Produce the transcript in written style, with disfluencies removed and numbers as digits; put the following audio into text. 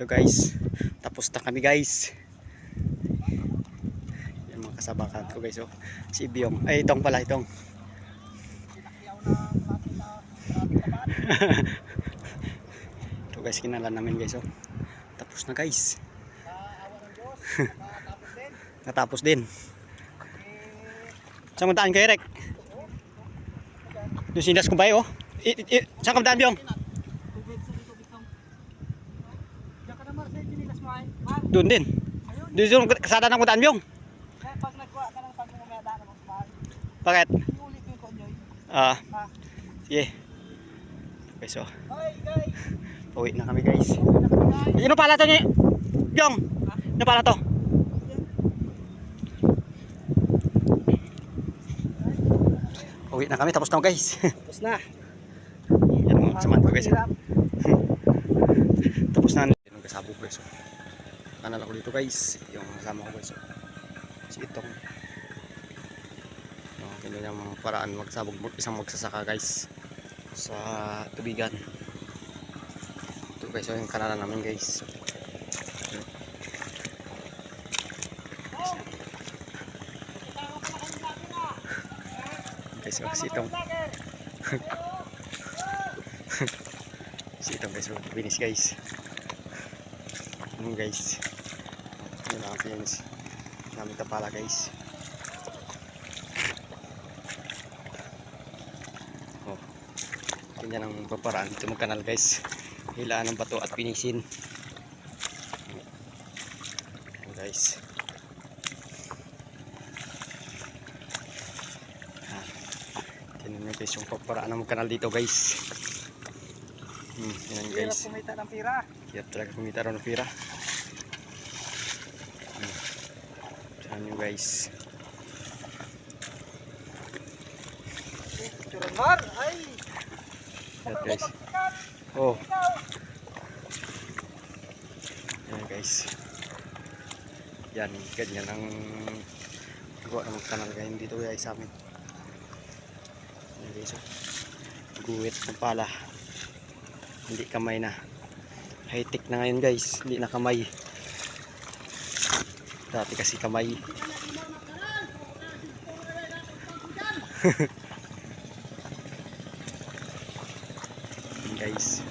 Ito guys, tapos na kami guys. Yan mga kasabakan ko guys. Oh. Si Byong, ay itong pala itong. Ito guys, kinalan namin guys. Oh. Tapos na guys. Natapos din. Saan mo daan kayo, Rek? Doon sindas ko ba oh? Saan ka daan, Byong? Doon din. Doon kasada ng daan, Byong. Pag nagkuha ka ng pagmumedaan ng bahay. Bakit? Ulit yung konyoy. Sige. Okay, so. Hoy, guys. Uwi na kami guys. Ano pala to niya? Byong! Ano pala to? Uwi na kami, tapos na guys. Tapos na. Yan mga kasamahan ko guys. Tapos na. Yung kasabog guys. Kanal ako dito guys. Yung kasama ko guys. Si itong. Ganyan yung paraan magsabog. Isang magsasaka guys. Sa tubigan. Ito guys yung kanala namin guys. Guys, si itong si itong guys, finish guys. Guys, yun ang finish namin kapala guys. Oh, ganyan ang paparaan dito ng kanal guys. Hilaan ng bato at pinisin guys. Tingnan guys yung paparaan ng kanal dito guys. Yan guys. Hirap kumita ng pira. Hirap talaga kumita rin ng pira. Saan nyo guys. Churanmar, ay. Yan guys. Oh. Yan guys. Yan, ganyan ang gawa ng kanal ganyan dito guys sa amin. Yan guys. Guwit ng pala. Hindi kamay na. High tech na ngayon guys. Hindi na kamay. Dati kasi kamay. Guys.